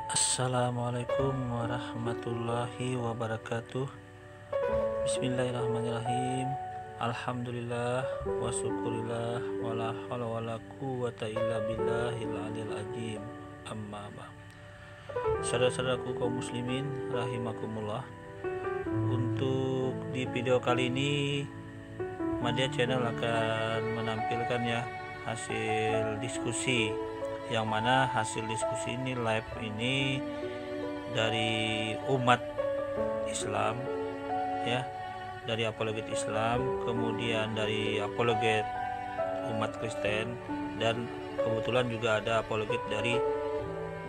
Assalamualaikum warahmatullahi wabarakatuh. Bismillahirrahmanirrahim. Alhamdulillah wa syukurillah wala haula wala quwwata illa billahil aliyil azim. Amma ba'd. Saudara-saudaraku kaum muslimin rahimakumullah. Untuk di video kali ini Madya Channel akan menampilkan ya hasil diskusi, yang mana hasil diskusi ini live ini dari umat Islam ya, dari apologet Islam, kemudian dari apologet umat Kristen, dan kebetulan juga ada apologet dari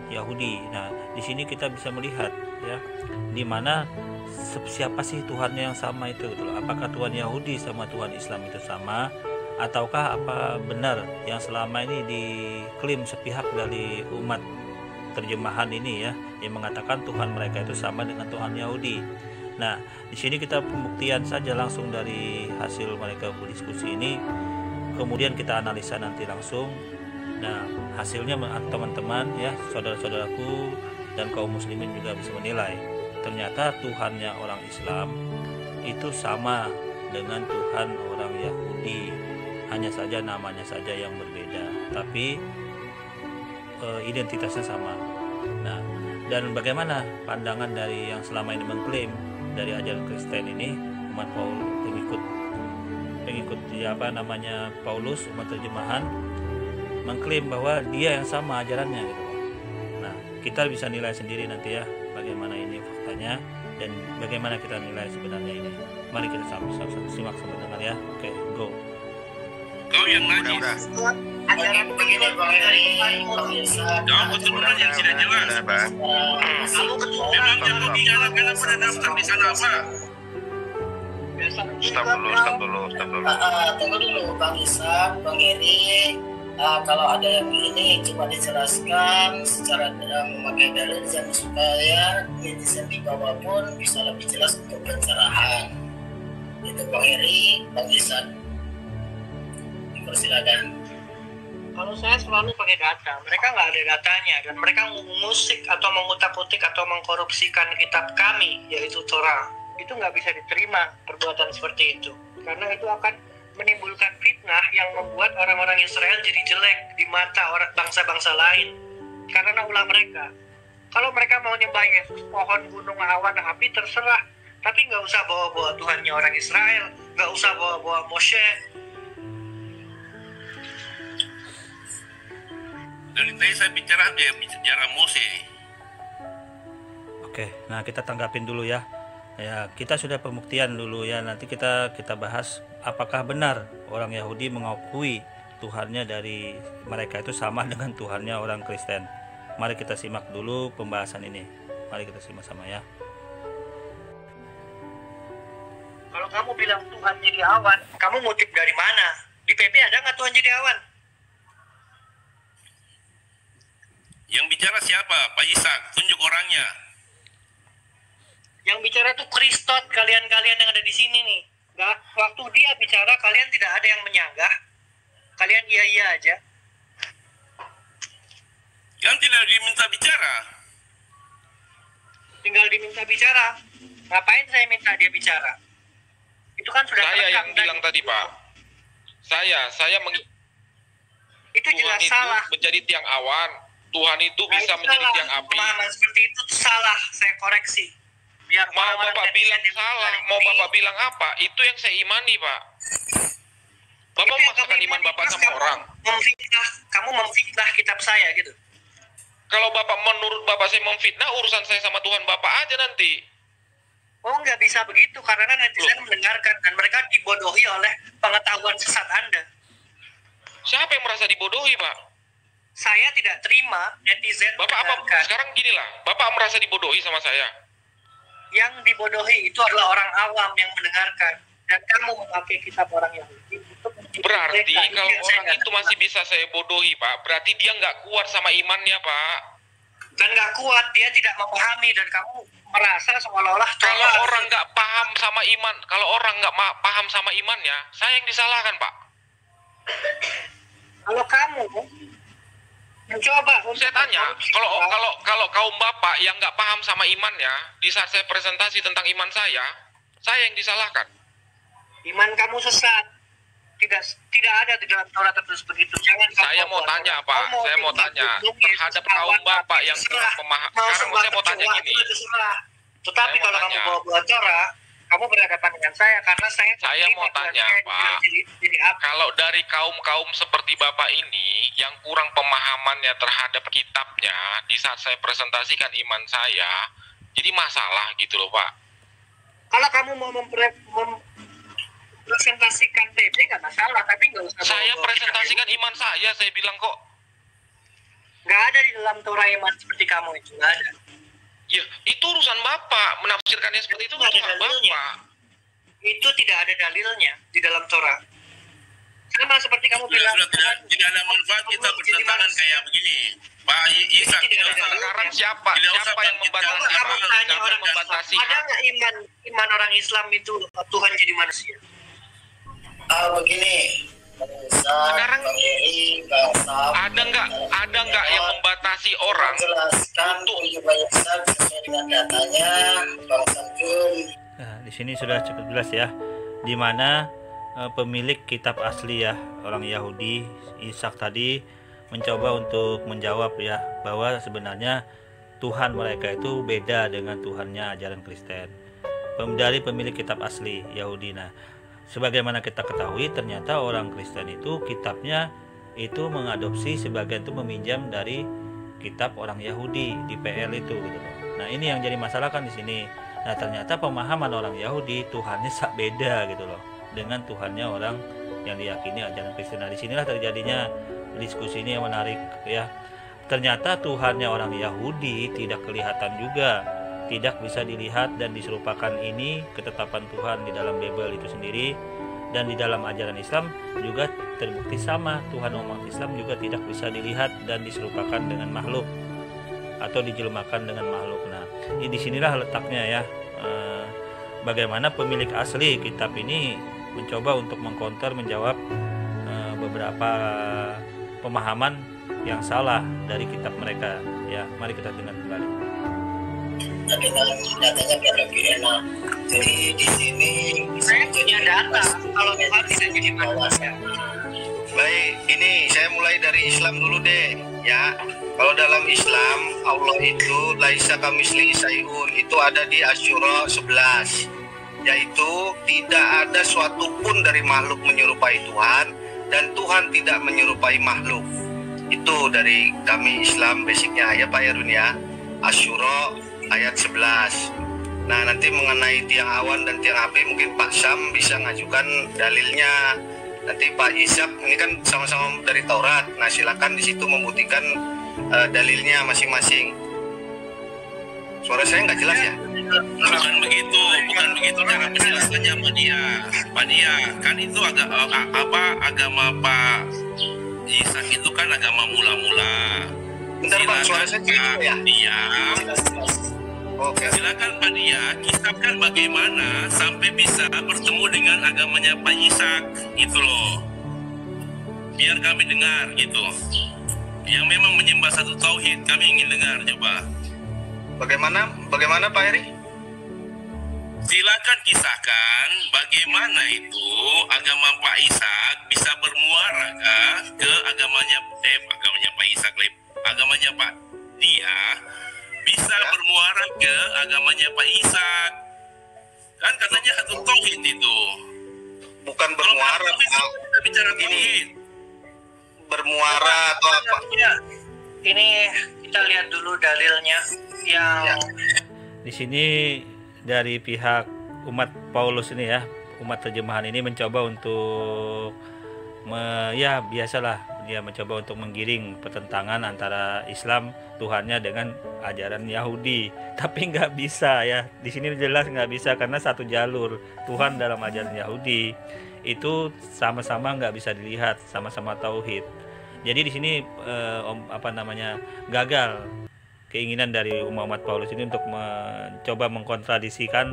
Yahudi. Nah, di sini kita bisa melihat ya, di mana siapa sih Tuhannya yang sama itu, apakah Tuhan Yahudi sama Tuhan Islam itu sama, ataukah apa benar yang selama ini diklaim sepihak dari umat terjemahan ini ya, yang mengatakan Tuhan mereka itu sama dengan Tuhan Yahudi. Nah, di sini kita pembuktian saja langsung dari hasil mereka berdiskusi ini, kemudian kita analisa nanti langsung. Nah, hasilnya teman-teman ya, saudara-saudaraku dan kaum muslimin juga bisa menilai. Ternyata Tuhannya orang Islam itu sama dengan Tuhan orang Yahudi. Hanya saja namanya saja yang berbeda, tapi identitasnya sama. Nah, dan bagaimana pandangan dari yang selama ini mengklaim dari ajaran Kristen ini, umat Paulus, pengikut Paulus, umat terjemahan, mengklaim bahwa dia yang sama ajarannya gitu. Nah, kita bisa nilai sendiri nanti ya bagaimana ini faktanya dan bagaimana kita nilai sebenarnya ini. Mari kita simak sama dengar ya. Oke, go. Kau yang najis. Ajaran begini Bang Heri, Kau keturunan yang tidak jelas. kamu keturunan Memang Yahudi anak-anak pada daftar di sana apa? Stop dulu. Tunggu dulu Bang Isan, Bang Heri. Kalau ada yang begini coba dijelaskan secara memakai dalil yang supaya netizen di bawah pun bisa lebih jelas untuk pencerahan. Itu Bang Heri, Bang Isan. Dipersilakan. Kalau saya selalu pakai data, mereka nggak ada datanya dan mereka mengusik atau mengutak-utik atau mengkorupsikan kitab kami, yaitu Torah. Itu nggak bisa diterima perbuatan seperti itu, karena itu akan menimbulkan fitnah yang membuat orang-orang Israel jadi jelek di mata orang bangsa-bangsa lain karena ulah mereka. Kalau mereka mau nyembah Yesus, pohon, gunung, awan, api, terserah, tapi nggak usah bawa-bawa Tuhannya orang Israel, nggak usah bawa-bawa Moshe. Dari tadi saya bicara Mose. Oke, nah kita tanggapin dulu ya. Ya, kita sudah pembuktian dulu ya. Nanti kita bahas apakah benar orang Yahudi mengakui Tuhannya dari mereka itu sama dengan Tuhannya orang Kristen. Mari kita simak dulu pembahasan ini. Mari kita simak sama ya. Kalau kamu bilang Tuhan jadi awan, kamu ngutip dari mana? Di PP ada nggak Tuhan jadi awan? Yang bicara siapa? Pak Ishak, tunjuk orangnya. Yang bicara tuh Kristot, kalian-kalian yang ada di sini nih. Nggak, waktu dia bicara kalian tidak ada yang menyanggah. Kalian iya-iya aja. Yang tidak diminta bicara. Tinggal diminta bicara. Ngapain saya minta dia bicara? Itu kan sudah Saya yang terekam bilang tadi. tadi Pak. Itu Tuhan jelas itu salah. menjadi tiang awan. Tuhan itu Nah, bisa itu menjadi salah. tiang api. Pemahaman seperti itu tuh salah. Saya koreksi. Biar Mau orang-orang Bapak netizen bilang yang salah, hari mau ini- Bapak bilang apa, itu yang saya imani Pak. Bapak Itu yang memaksakan kamu iman imani, Bapak terus sama orang. Kamu memfitnah kitab saya gitu. Kalau Bapak menurut Bapak saya memfitnah, urusan saya sama Tuhan Bapak aja nanti. Oh, nggak bisa begitu karena netizen mendengarkan dan mereka dibodohi oleh pengetahuan sesat Anda. Siapa yang merasa dibodohi Pak? Saya tidak terima netizen Bapak apa? mendengarkan. Sekarang ginilah, Bapak merasa dibodohi sama saya. Yang dibodohi itu adalah orang awam yang mendengarkan. Dan kamu memakai kitab orang Yahudi untuk mendidik Berarti mereka. kalau yang saya orang nggak itu terima. masih bisa saya bodohi Pak, berarti dia nggak kuat sama imannya Pak. Dan nggak kuat, dia tidak memahami dan kamu merasa seolah-olah Kalau orang nggak paham sama iman, kalau orang nggak paham sama imannya, saya yang disalahkan Pak. Kalau kamu mencoba untuk Saya tanya, mengkorupsi kalau Islam. kalau kaum bapak yang nggak paham sama imannya, di saat saya presentasi tentang iman saya yang disalahkan. Iman kamu sesat. Tidak ada di dalam Taurat tertulis begitu. Jangan kamu Saya mau bawa tanya Taurat. Pak, Kamu saya mau tinggal tanya duduk, terhadap Yesus kaum lawan, bapak yang terserah. kurang pemaham. Mau Sekarang sembah saya mau tanya kecoa, gini. itu terserah. Tetapi Saya mau kalau kamu tanya. bawa Torah, kamu berhadapan dengan saya karena saya Saya terima mau Tuhan tanya, saya Pak. jadi apa? Kalau dari kaum seperti Bapak ini yang kurang pemahamannya terhadap kitabnya di saat saya presentasikan iman saya, jadi masalah gitu loh Pak. Kalau kamu mau mempresentasikan TB nggak masalah, tapi nggak usah. Saya bawa-bawa presentasikan iman saya bilang kok. nggak ada di dalam Torah iman seperti kamu itu, nggak ada. Ya, itu urusan Bapak. Menafsirkannya seperti itu Nggak ada urusan dalilnya. Bapak. Itu tidak ada dalilnya di dalam Torah. Sama seperti kamu bilang. Sudah tidak ada manfaat kita bertentangan kayak begini. Pak Ishak, Tidak ada dalilnya. Sekarang siapa Tidak usah yang bangkit. membatasi Coba kamu tanya siapa orang yang membatasi Islam, ada nggak iman orang Islam itu Tuhan jadi manusia? Begini, Sekarang ada nggak yang membatasi orang jelaskan untuk sesuai dengan datanya Bang Samjun. Nah, di sini sudah cukup jelas ya, di mana pemilik kitab asli ya, orang Yahudi, Ishak tadi mencoba untuk menjawab ya, bahwa sebenarnya Tuhan mereka itu beda dengan Tuhannya ajaran Kristen. Dari pemilik kitab asli Yahudi. Nah, sebagaimana kita ketahui, ternyata orang Kristen itu kitabnya itu mengadopsi sebagian itu meminjam dari kitab orang Yahudi di PL itu gitu loh. Nah, ini yang jadi masalah kan di sini. Nah, ternyata pemahaman orang Yahudi Tuhannya sak beda gitu loh dengan Tuhannya orang yang diyakini ajaran Kristen. Nah, disinilah terjadinya diskusi ini yang menarik ya. Ternyata Tuhannya orang Yahudi tidak kelihatan juga, tidak bisa dilihat dan diserupakan. Ini ketetapan Tuhan di dalam Bible itu sendiri, dan di dalam ajaran Islam juga terbukti sama. Tuhan umat Islam juga tidak bisa dilihat dan diserupakan dengan makhluk atau dijelmakan dengan makhluk. Nah, di sinilah letaknya ya, bagaimana pemilik asli kitab ini mencoba untuk mengcounter, menjawab beberapa pemahaman yang salah dari kitab mereka ya. Mari kita dengar kembali. Dengan datanya biar lebih enak. Jadi di sini Saya punya data kalau Tuhan tidak jadi manusia. Baik, ini saya mulai dari Islam dulu deh, ya. Kalau dalam Islam, Allah itu laisa kamislihi syai'un, itu ada di Asy-Syura 11, yaitu tidak ada suatu pun dari makhluk menyerupai Tuhan, dan Tuhan tidak menyerupai makhluk. Itu dari kami Islam basicnya ya Pak Yarun ya. Asy-Syura ayat 11. Nah, nanti mengenai tiang awan dan tiang api mungkin Pak Sam bisa ngajukan dalilnya. Nanti Pak Ishak, ini kan sama-sama dari Taurat. Nah, silakan di situ membuktikan dalilnya masing-masing. Suara saya nggak jelas ya? bukan begitu cara penjelasannya Pak Dia. Kan itu agama Pak Ishak itu kan agama mula-mula. Bentar Pak, suara saya jelas ya? Dia. Oke. Silakan Pak Dia, kisahkan bagaimana sampai bisa bertemu dengan agamanya Pak Ishak itu loh. Biar kami dengar gitu. Yang memang menyembah satu tauhid, kami ingin dengar coba. Bagaimana Pak Eri? Silakan kisahkan bagaimana itu agama Pak Ishak bisa bermuara ke agamanya Pak Ishak, agamanya Pak Dia bisa bermuara ke agamanya Pak Ishak. Kan katanya satu tauhid itu. Bukan Kalau bermuara, Pak, kita bicara tauhid. bermuara atau apa? Ini kita lihat dulu dalilnya yang Di sini dari pihak umat Paulus ini ya, umat terjemahan ini mencoba untuk ya biasalah, dia mencoba untuk menggiring pertentangan antara Islam Tuhannya dengan ajaran Yahudi, tapi nggak bisa ya. Di sini jelas nggak bisa karena satu jalur. Tuhan dalam ajaran Yahudi itu sama-sama nggak bisa dilihat, sama-sama tauhid. Jadi di sini gagal keinginan dari umat Paulus ini untuk mencoba mengkontradisikan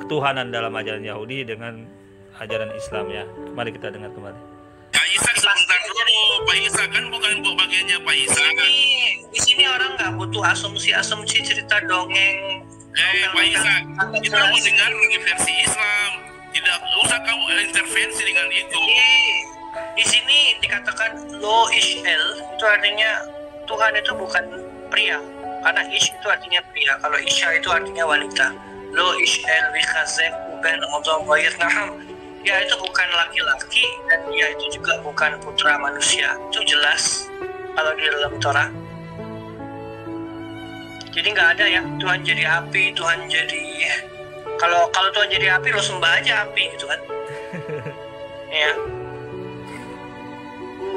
ketuhanan dalam ajaran Yahudi dengan ajaran Islam ya. Mari kita dengar kembali. Pak Ishak sebentar dulu. Pak Ishak kan bukan bagian adanya Pak Ishak. Di sini orang nggak butuh asumsi cerita dongeng. Pak Ishak, kita mau dengar lagi versi Islam. Tidak usah kamu intervensi dengan itu. Di sini dikatakan lo ishel, itu artinya Tuhan itu bukan pria, karena ish itu artinya pria, kalau isha itu artinya wanita. Lo ishel bikhazek uben odom wayirnaham, dia itu bukan laki-laki dan dia itu juga bukan putra manusia. Itu jelas kalau di dalam Torah. Jadi nggak ada ya Tuhan jadi api, Tuhan jadi, kalau Tuhan jadi api lo sembah aja api gitu kan. Ya.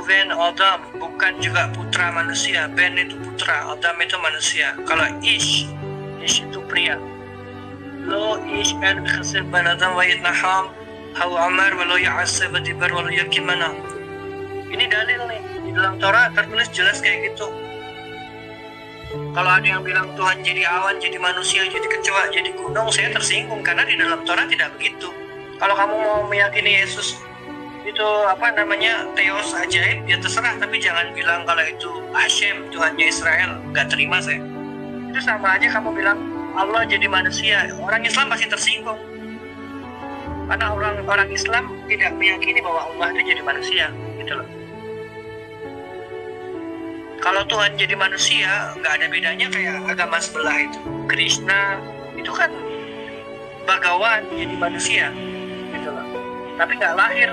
Ben Adam bukan juga putra manusia. Ben itu putra, Adam itu manusia. Kalau Ish itu pria. Lo Ish ben khasib ben Adam wa yitnaham hawa amar wa lo ya'asib dibar wa lo yakimana. Ini dalil nih di dalam Torah tertulis jelas kayak gitu. Kalau ada yang bilang Tuhan jadi awan, jadi manusia, jadi kecoa, jadi gunung, saya tersinggung karena di dalam Torah tidak begitu. Kalau kamu mau meyakini Yesus itu Theos ajaib, ya terserah, tapi jangan bilang kalau itu Hashem, Tuhannya Israel. Gak terima saya. Itu sama aja kamu bilang Allah jadi manusia. Orang Islam pasti tersinggung karena orang Islam tidak meyakini bahwa Allah itu jadi manusia gitu loh. Kalau Tuhan jadi manusia, nggak ada bedanya kayak agama sebelah itu. Krishna itu kan Bhagawan jadi manusia gitu loh. Tapi nggak lahir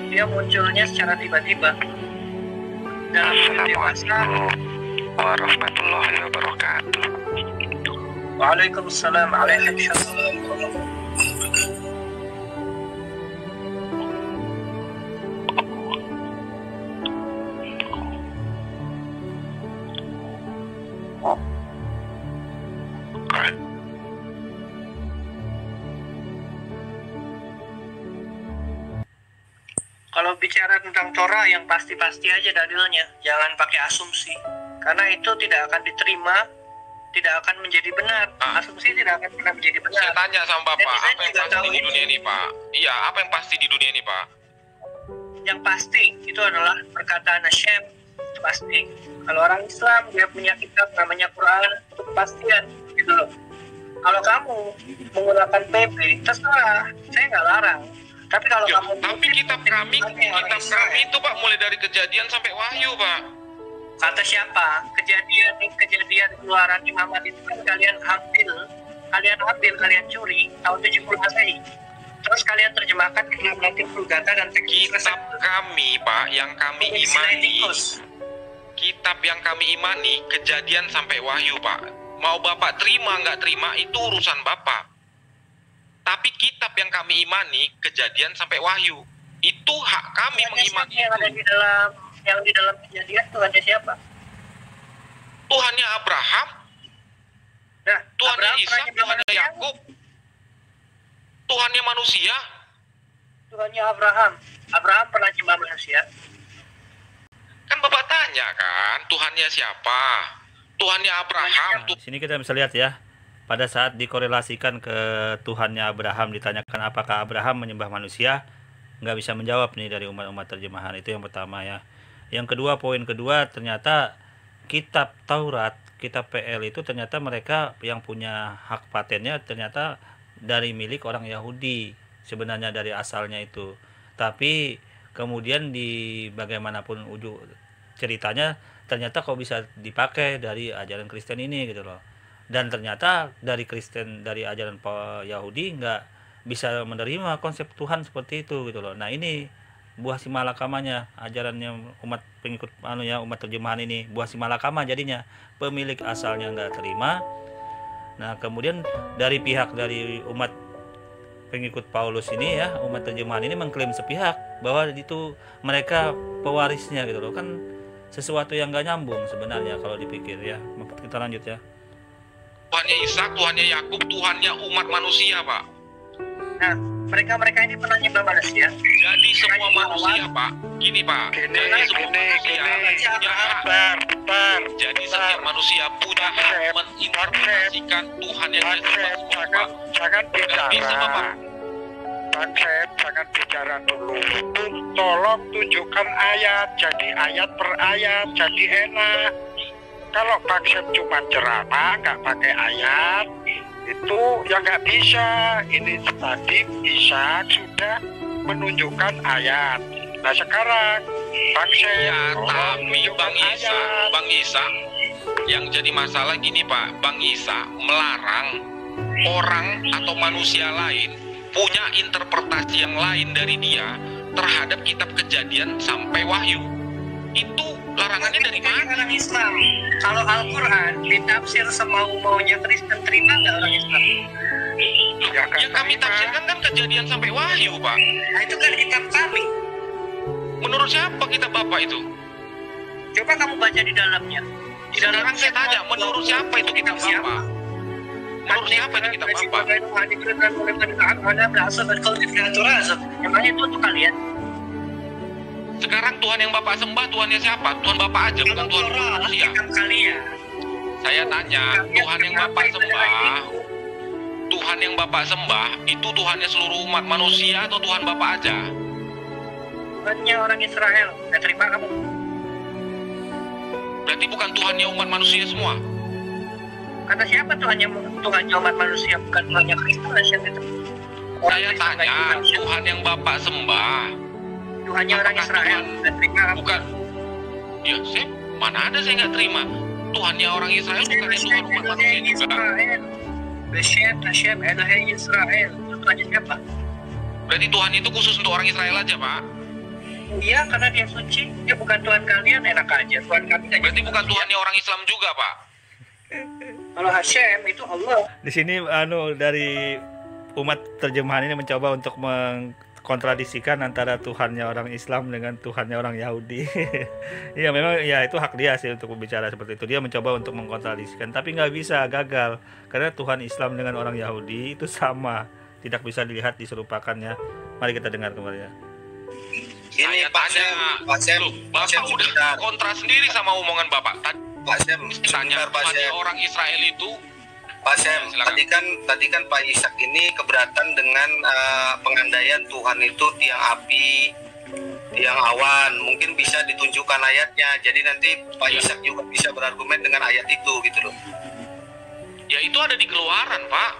dia munculnya secara tiba-tiba dalam dewasa. Warahmatullahi wabarakatuh. Waalaikumsalam warahmatullahi wabarakatuh. Kalau bicara tentang Torah yang pasti-pasti aja dalilnya, jangan pakai asumsi, karena itu tidak akan diterima, tidak akan menjadi benar. Asumsi tidak akan pernah menjadi benar. Saya tanya sama Bapak, Netizen apa yang juga pasti tahu di dunia ini, Pak? Iya, apa yang pasti di dunia ini, Pak? Yang pasti itu adalah perkataan Hashem, itu pasti. Kalau orang Islam dia punya kitab namanya Quran, itu kepastian gitu loh. Kalau kamu menggunakan PB, terserah, saya nggak larang. Tapi kalau kamu kitab kami itu Pak mulai dari Kejadian sampai Wahyu, Pak. Kata siapa? Kejadian keluaran Muhammad itu kan kalian curi tahun 70 Masehi. Terus kalian terjemahkan ke dalam Latin Vulgata dan teks kitab kami, Pak, yang kami imani. Kitab yang kami imani Kejadian sampai Wahyu, Pak. Mau Bapak terima nggak terima itu urusan Bapak. Tapi kitab yang kami imani Kejadian sampai Wahyu itu hak kami mengimani. Yang ada di dalam Kejadian Tuhannya siapa? Tuhannya Abraham, Nah, Tuhannya Ishak, Tuhannya Yakub, Tuhannya manusia. Tuhannya Abraham. Abraham pernah nyembah manusia. Kan Bapak tanya kan, Tuhannya siapa? Tuhannya Abraham. Di sini kita bisa lihat ya, pada saat dikorelasikan ke Tuhannya Abraham, ditanyakan apakah Abraham menyembah manusia, nggak bisa menjawab nih dari umat-umat terjemahan. Itu yang pertama ya. Yang kedua, poin kedua, ternyata kitab Taurat, kitab PL itu ternyata mereka yang punya hak patennya ternyata dari milik orang Yahudi sebenarnya dari asalnya itu. Tapi kemudian di bagaimanapun ujung ceritanya ternyata kok bisa dipakai dari ajaran Kristen ini gitu loh. Dan ternyata dari Kristen, dari ajaran Yahudi nggak bisa menerima konsep Tuhan seperti itu gitu loh. Nah ini buah simalakamanya, ajarannya umat pengikut umat terjemahan ini, buah simalakama jadinya. Pemilik asalnya nggak terima. Nah kemudian dari pihak dari umat pengikut Paulus ini ya, umat terjemahan ini mengklaim sepihak bahwa itu mereka pewarisnya gitu loh. Kan sesuatu yang nggak nyambung sebenarnya kalau dipikir ya. Kita lanjut ya. Tuhannya Ishak, Tuhannya Yakub, Tuhannya umat manusia, Pak. Nah, mereka ini pernah nyembah manusia. Jadi semua manusia, Pak. Gini, Pak. Jadi semua manusia punya hak. Jadi setiap manusia punya hak menginterpretasikan Tuhan yang disembah semua, Pak. Jangan Nggak bisa, Bapak. Bang Sep, jangan bicara dulu. Tolong tunjukkan ayat, jadi ayat per ayat, jadi enak. Kalau Bang Sep cuma ceramah, nggak pakai ayat, itu ya nggak bisa. Ini tadi Ishak sudah menunjukkan ayat. Nah sekarang Bang Sep, Ya, tapi tunjukkan Bang Isa, yang jadi masalah gini Pak, Bang Isa melarang orang atau manusia lain punya interpretasi yang lain dari dia terhadap kitab Kejadian sampai Wahyu. Itu larangannya dari mana? Orang Islam. Kalau Al-Quran ditafsir semau-maunya Kristen, terima nggak orang Islam? Ya kami tafsirkan kan Kejadian sampai Wahyu Pak. Nah, itu kan kitab kami. Menurut siapa kitab Bapak itu? Coba kamu baca di dalamnya. Di dalam Sekarang saya tanya, menurut siapa itu kitab Bapak? Menurut siapa itu kitab Bapak? Emangnya itu untuk kalian? Sekarang Tuhan yang Bapak sembah, Tuhannya siapa? Tuhan Bapak aja, bukan Tuhan manusia. Kitab kalian. Saya tanya, Tuhan yang Bapak sembah, Tuhan yang Bapak sembah, itu Tuhannya seluruh umat manusia atau Tuhan Bapak aja? Tuhannya orang Israel. Terima kamu. Berarti bukan Tuhannya umat manusia semua? Kata siapa Tuhannya umat manusia, bukan Tuhannya Kristen lah siapa itu? Saya tanya, Tuhan yang Bapak sembah, Tuhannya orang apakah Israel. Tuhan- Terima kamu. bukan? Ya, mana ada saya nggak terima. Tuhannya orang Israel bukan Tuhan umat manusia juga. Hashem, Elohei Israel. Itu Tuhannya siapa? Berarti Tuhan itu khusus untuk orang Israel aja, Pak? Iya, karena dia suci. Dia bukan Tuhan kalian, enak aja. Tuhan kami kan Berarti bukan Tuhannya orang Islam juga, Pak? Kalau Hashem itu Allah. Di sini dari umat terjemahan ini mencoba untuk mengkontradisikan antara Tuhannya orang Islam dengan Tuhannya orang Yahudi. Iya memang ya itu hak dia sih untuk berbicara seperti itu. Dia mencoba untuk mengkontradisikan, tapi nggak bisa, gagal. Karena Tuhan Islam dengan orang Yahudi itu sama, tidak bisa dilihat diserupakannya. Mari kita dengar kembali ya. Ini Saya Pak Sem, tanya, Pak Sem, loh, Pak Sem Bapak udah sebentar. kontra sendiri sama omongan Bapak. Tadi Pak Sem, tanya, sebentar Pak Tuhannya Sem. orang Israel itu, Pak Sem, Silakan. tadi kan Pak Ishak ini keberatan dengan pengandaian Tuhan itu tiang api, tiang awan. Mungkin bisa ditunjukkan ayatnya. Jadi nanti Pak Ya. Ishak juga bisa berargumen dengan ayat itu gitu loh. ya itu ada di Keluaran, Pak.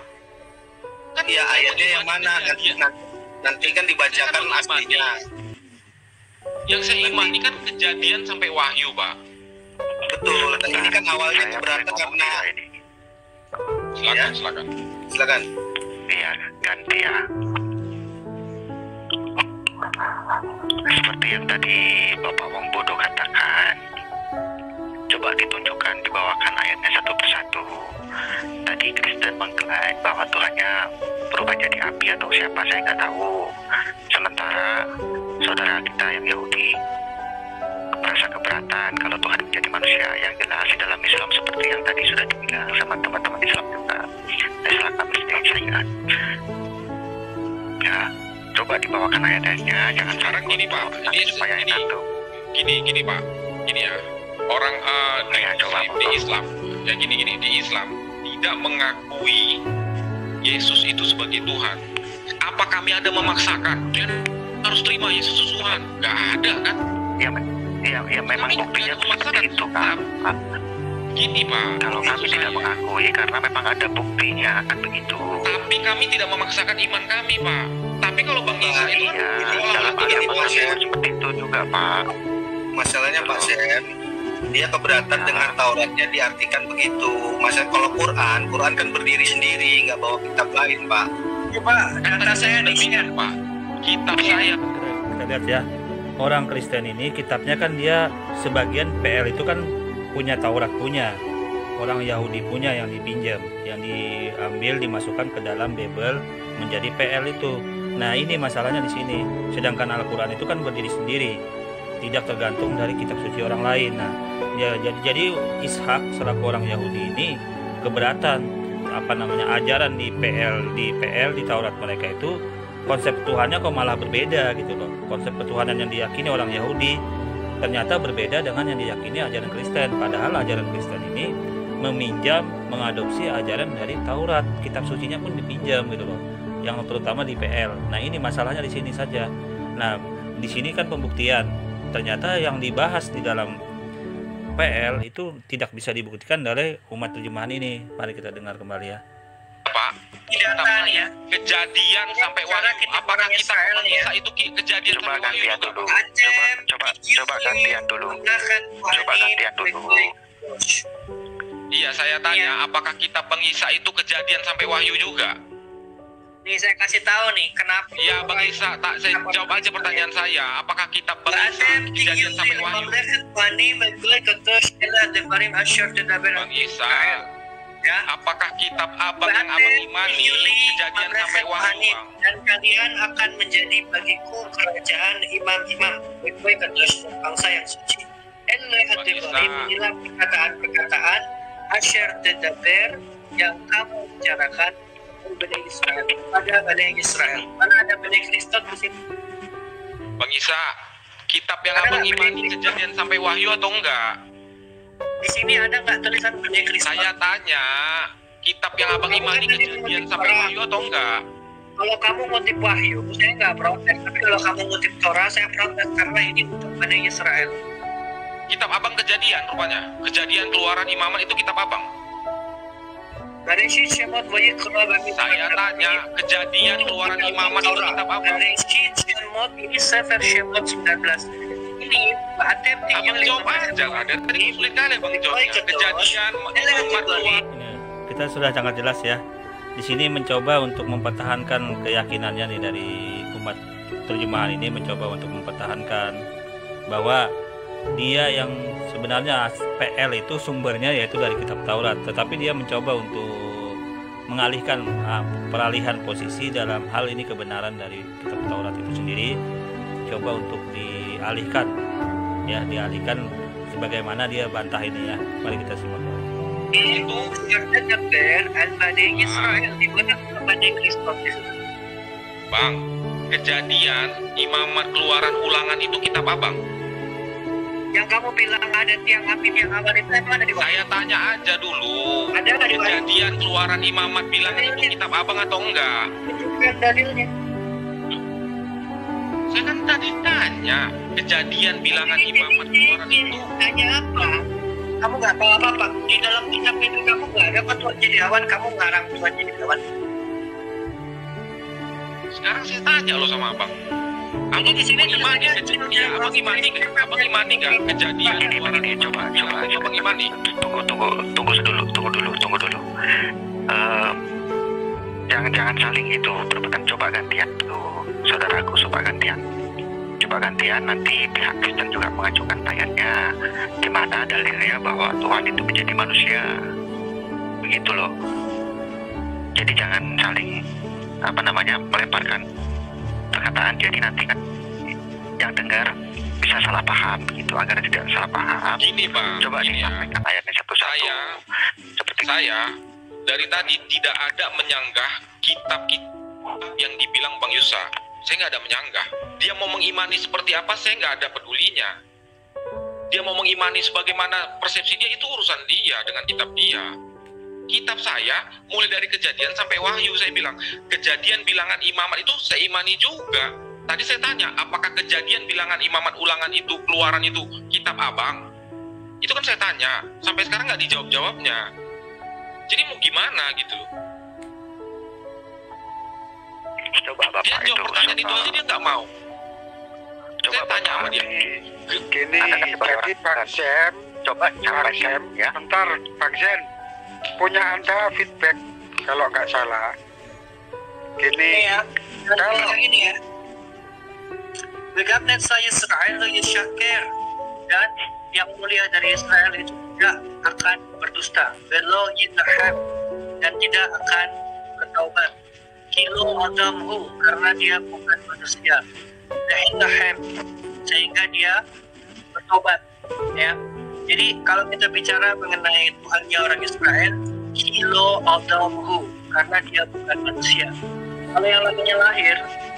Kan Iya, saya ayatnya yang menyimpan mana? Kejadian. Nanti kan dibacakan Saya kan aslinya. Yang saya imani kan Kejadian sampai Wahyu, Pak. Betul. Dan ini kan awalnya Saya keberatan boleh ngomong karena tidak ini? Silakan, Ya. silakan. silakan. Iya, ganti ya. Seperti yang tadi Bapak Wong Bodo katakan, coba ditunjukkan, dibawakan ayatnya satu persatu. Tadi Kristen mengklaim bahwa Tuhannya berubah jadi api atau siapa, saya nggak tahu. Sementara saudara kita yang Yahudi merasa keberatan kalau Tuhan menjadi manusia. Yang jelas di dalam Islam seperti yang tadi sudah dibilang sama teman-teman Islam juga, Islam syariat. Ya, coba dibawakan ayat-ayatnya, jangan Sekarang gini, Pak. Ini supaya gini. enak tuh. Gini Pak, gini ya, orang Ya, coba, di Islam, ya gini di Islam tidak mengakui Yesus itu sebagai Tuhan. Apa kami ada memaksakan? Dia harus terima Yesus Tuhan? Gak ada kan? Ya memang Kami buktinya tidak memaksakan. seperti itu kan. Gini Pak, Kalau kami maksud tidak saya, mengakui karena memang ada buktinya kan begitu. tapi kami tidak memaksakan iman kami, Pak. Tapi kalau Bang Isa itu kan Iya, seolah-olah dalam tidak agama kami Pak. pun seperti itu juga Pak. Masalahnya Pak Sem, dia keberatan dengan Tauratnya diartikan begitu. Masa kalau Quran kan berdiri sendiri, nggak bawa kitab lain Pak. Coba kan data tadi saya sudah di sini. bilang, Pak. Kitab saya Kita lihat ya, orang Kristen ini kitabnya kan dia sebagian PL itu kan punya Taurat punya, orang Yahudi punya yang dipinjam, yang diambil dimasukkan ke dalam Bible menjadi PL itu. Nah ini masalahnya di sini. Sedangkan Al-Quran itu kan berdiri sendiri, tidak tergantung dari kitab suci orang lain. Nah ya, jadi Ishak selaku orang Yahudi ini keberatan ajaran di PL di Taurat mereka itu konsep Tuhannya kok malah berbeda gitu loh. Konsep ketuhanan yang diyakini orang Yahudi ternyata berbeda dengan yang diyakini ajaran Kristen. Padahal ajaran Kristen ini mengadopsi ajaran dari Taurat, kitab sucinya pun dipinjam gitu loh. yang terutama di PL. Nah, ini masalahnya di sini saja. Nah, di sini kan pembuktian. Ternyata yang dibahas di dalam PL itu tidak bisa dibuktikan oleh umat terjemahan ini. Mari kita dengar kembali ya. Pak, Datanya kejadian sampai wahyu, apakah kita mengisah itu kejadian Coba sampai wahyu gantian juga? dulu. Coba gantian dulu. Coba gantian dulu. Iya, saya tanya, apakah kitab pengisah itu kejadian sampai wahyu juga? Nih saya kasih tahu nih kenapa. Iya, Bang Isa, saya jawab aja pertanyaan saya. Apakah kitab pengisah kejadian sampai wahyu? Bang Isa, Ya. apakah kitab abang yang abang imani kejadian sampai wahyu, Bang? Dan kalian akan menjadi bagiku kerajaan imam-imam, baik-baik terus bangsa yang suci. Inilah perkataan-perkataan Asyar Tadaber yang kamu bicarakan Bani Israel pada Bani Israel. Mana ada Bani Kristen di sini? Bang Isa, kitab yang abang imani kejadian sampai wahyu atau enggak? Di sini ada nggak tulisan Bani Kristen? Saya tanya, kitab yang abang imani kejadian sampai wahyu atau enggak? Kalau kamu ngutip wahyu, saya nggak protes. Tapi kalau kamu ngutip Torah, saya protes karena ini untuk Bani Israel. Kitab abang kejadian rupanya. Kejadian keluaran imaman itu kitab abang. Bereshit Shemot Vayikra Bani. Saya tanya, kejadian keluaran imaman itu kitab abang. Bereshit Shemot ini Sefer Shemot 19. Ini Atem Abang jawab aja lah, dari tadi sulit kali bang jawabnya. Kejadian imaman keluar. Ini kita sudah sangat jelas ya. Di sini mencoba untuk mempertahankan keyakinannya nih dari umat terjemahan ini, mencoba untuk mempertahankan bahwa dia yang sebenarnya PL itu sumbernya yaitu dari kitab Taurat, tetapi dia mencoba untuk mengalihkan peralihan posisi dalam hal ini kebenaran dari kitab Taurat itu sendiri, coba untuk dialihkan sebagaimana dia bantah ini ya. Mari kita simak. Itu Tadaber Bani Israel di mana Bani Kristen di situ. Bang, kejadian imamat keluaran ulangan itu kitab abang. Yang kamu bilang ada tiang api yang awal itu emang ada di mana? Saya tanya aja dulu. Ada nggak di mana? Kejadian keluaran imamat bilangan itu kitab abang atau enggak? Tunjukkan dalilnya. Saya kan tadi tanya, kejadian bilangan imamat keluaran itu. Tanya apa? Kamu nggak tahu apa-apa. Di dalam kitab itu kamu nggak ada Tuhan jadi awan, kamu ngarang Tuhan jadi awan. Sekarang saya tanya lo sama abang. Ini di sini imani kejadian, abang imani nggak kejadian keluaran Ini coba. abang imani? Tunggu dulu. Jangan saling itu berpegang. Coba gantian tuh, saudaraku, coba gantian. Nanti pihak Kristen juga mengajukan tayangnya, di mana dalilnya bahwa Tuhan itu menjadi manusia, begitu loh. Jadi jangan saling melemparkan perkataan. Jadi nanti kan yang dengar bisa salah paham gitu, agar tidak salah paham. Gini bang, Coba gini ya. disampaikan ayatnya satu-satu. Saya dari tadi tidak ada menyanggah kitab yang dibilang Bang Yusa. Saya nggak ada menyanggah. Dia mau mengimani seperti apa, saya nggak ada pedulinya. Dia mau mengimani sebagaimana persepsi dia, itu urusan dia dengan kitab dia. Kitab saya mulai dari kejadian sampai wahyu. Saya bilang kejadian bilangan imamat itu saya imani juga. Tadi saya tanya, apakah kejadian bilangan imamat ulangan itu, keluaran itu kitab abang? Itu kan saya tanya, sampai sekarang nggak dijawab-jawabnya. Jadi mau gimana gitu? Coba Bapak Dia jawab pertanyaan itu aja dia nggak mau. Saya tanya sama dia. Gini, jadi Bang Sam, Coba sampaikan ya. bentar Bang Zen, punya Anda feedback kalau nggak salah. Gini, ya. kalau Ini ya. Begabnet saya Israel Yeshakir, dan yang mulia dari Israel itu tidak akan berdusta, velo yidaham, dan tidak akan bertaubat. Kilo adamhu, karena dia bukan manusia. Dahindaham, sehingga dia bertobat. Ya. Jadi kalau kita bicara mengenai Tuhannya orang Israel, kilo adamhu, karena dia bukan manusia. Kalau yang lainnya lahir,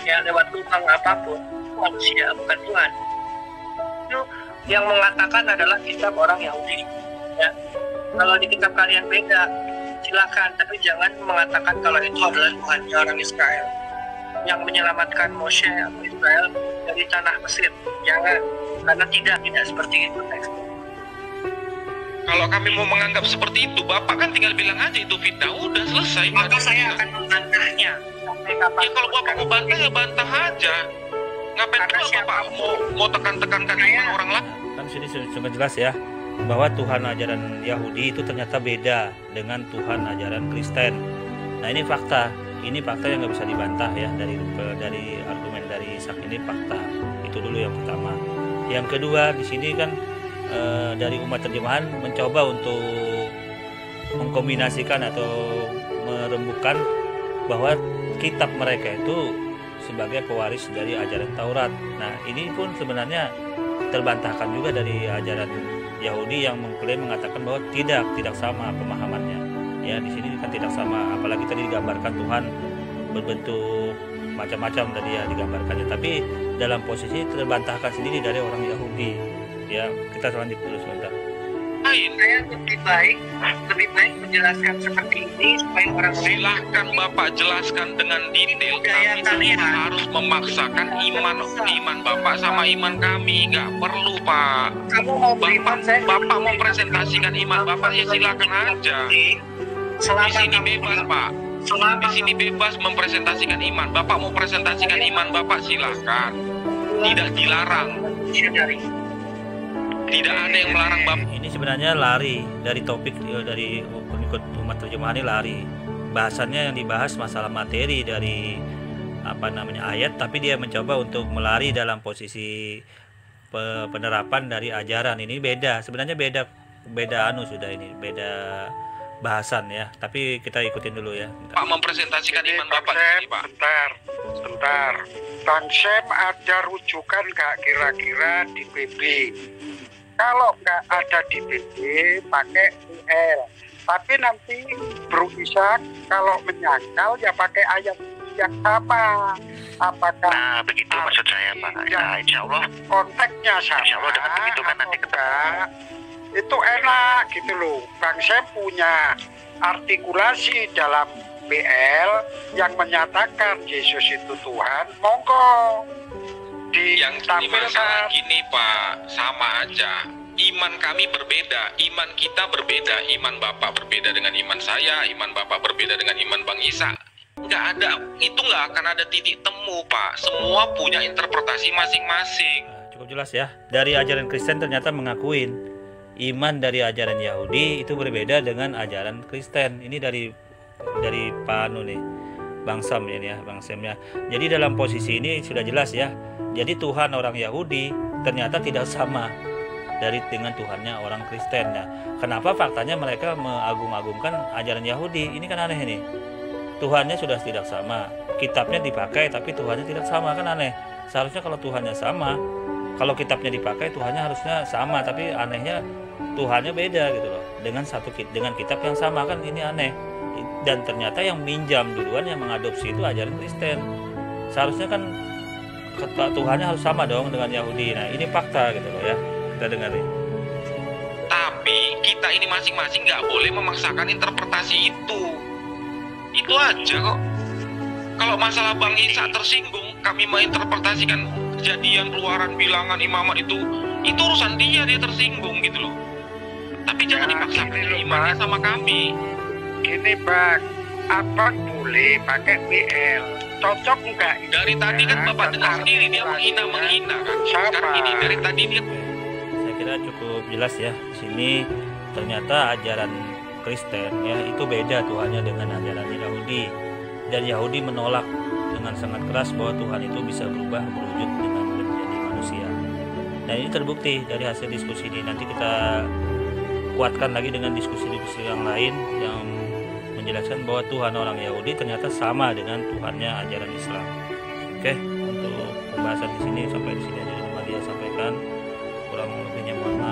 ya lewat lubang apapun, manusia bukan Tuhan. Itu yang mengatakan adalah kitab orang Yahudi. Ya. Kalau di kitab kalian beda, silakan, tapi jangan mengatakan kalau itu adalah Tuhannya orang Israel yang menyelamatkan Moshe atau Israel dari tanah Mesir. Jangan, karena tidak seperti itu teksnya. Kalau kami mau menganggap seperti itu, Bapak kan tinggal bilang aja itu fitnah, udah selesai. Maka saya akan membantahnya. Ya kalau Bapak mau bantah ya bantah aja. Ngapain pula Bapak mau tekan-tekankan iman orang lain? Kan sini sudah jelas ya bahwa Tuhan ajaran Yahudi itu ternyata beda dengan Tuhan ajaran Kristen. Nah ini fakta yang nggak bisa dibantah ya dari argumen dari Ishak ini fakta. Itu dulu yang pertama. Yang kedua di sini kan dari umat terjemahan mencoba untuk mengkombinasikan atau merembukan bahwa kitab mereka itu sebagai pewaris dari ajaran Taurat. Nah ini pun sebenarnya terbantahkan juga dari ajaran Yahudi yang mengatakan bahwa tidak sama pemahamannya. Ya di sini kan tidak sama, apalagi tadi digambarkan Tuhan berbentuk macam-macam tadi ya digambarkannya. Tapi dalam posisi terbantahkan sendiri dari orang Yahudi. Ya kita lanjut dulu sebentar. Saya lebih baik menjelaskan seperti ini supaya orang lain. Silahkan Bapak jelaskan dengan detail. Kami harus memaksakan iman Bapak sama iman kami, nggak perlu Pak. Kamu mau beriman, Bapak mau presentasikan iman Bapak ya silakan aja. Di sini bebas Pak. Di sini bebas mempresentasikan iman. Bapak mau presentasikan iman Bapak silahkan. Tidak dilarang. Tidak ada yang melarang Bapak. Ini sebenarnya lari dari topik dari pengikut umat terjemahan ini lari. Bahasannya yang dibahas masalah materi dari ayat, tapi dia mencoba untuk melari dalam posisi penerapan dari ajaran. Ini beda. Sebenarnya beda beda bahasan ya. Tapi kita ikutin dulu ya. Pak mempresentasikan iman Bapak Sam, ini, Pak. Bentar. Bang Sam ada rujukan nggak kira-kira di PB? Kalau nggak ada di PB, pakai PL. Tapi nanti Bro Ishak kalau menyangkal ya pakai ayat yang sama. Apakah? Nah, begitu maksud saya, Pak. Ya, insya Allah konteksnya sama. Insya Allah dengan begitu kan nanti ketemu. Itu enak gitu loh. Bang Sam punya artikulasi dalam PL yang menyatakan Yesus itu Tuhan. Monggo. Yang masalah gini Pak, sama aja. Iman kami berbeda, iman kita berbeda, iman Bapak berbeda dengan iman saya, iman Bapak berbeda dengan iman Bang Isa. Itu nggak akan ada titik temu Pak. Semua punya interpretasi masing-masing. Cukup jelas ya. Dari ajaran Kristen ternyata mengakuin iman dari ajaran Yahudi itu berbeda dengan ajaran Kristen. Ini dari Pak Anu nih, Bang Sam ini ya, Bang Sam ya. Jadi dalam posisi ini sudah jelas ya. Jadi Tuhan orang Yahudi ternyata tidak sama dengan Tuhannya orang Kristen. Nah, kenapa faktanya mereka mengagung-agungkan ajaran Yahudi? Ini kan aneh nih. Tuhannya sudah tidak sama, kitabnya dipakai tapi Tuhannya tidak sama, kan aneh. Seharusnya kalau Tuhannya sama, kalau kitabnya dipakai Tuhannya harusnya sama, tapi anehnya Tuhannya beda gitu loh. Dengan kitab yang sama, kan ini aneh. Dan ternyata yang minjam duluan, yang mengadopsi itu ajaran Kristen. Seharusnya kan Tuhannya harus sama dong dengan Yahudi. Nah ini fakta gitu loh ya, kita dengerin. Tapi kita ini masing-masing nggak boleh memaksakan interpretasi itu aja kok. Kalau masalah Bang Isa tersinggung, kami menginterpretasikan kejadian, keluaran, bilangan, imamat itu urusan dia tersinggung gitu loh. Tapi jangan dipaksakan imannya sama kami. Gini Bang, apa boleh pakai PL? Cocok enggak? Dari tadi kan Bapak dengar sendiri dia menghina kan. Sekarang ini dari tadi dia. Saya kira cukup jelas ya. Di sini ternyata ajaran Kristen ya itu beda Tuhannya dengan ajaran Yahudi. Dan Yahudi menolak dengan sangat keras bahwa Tuhan itu bisa berubah berwujud dengan menjadi manusia. Dan ini terbukti dari hasil diskusi ini. Nanti kita kuatkan lagi dengan diskusi-diskusi yang lain yang menjelaskan bahwa Tuhan orang Yahudi ternyata sama dengan Tuhannya ajaran Islam. Oke, untuk pembahasan di sini sampai di sini aja dia sampaikan. Kurang lebihnya mohon maaf.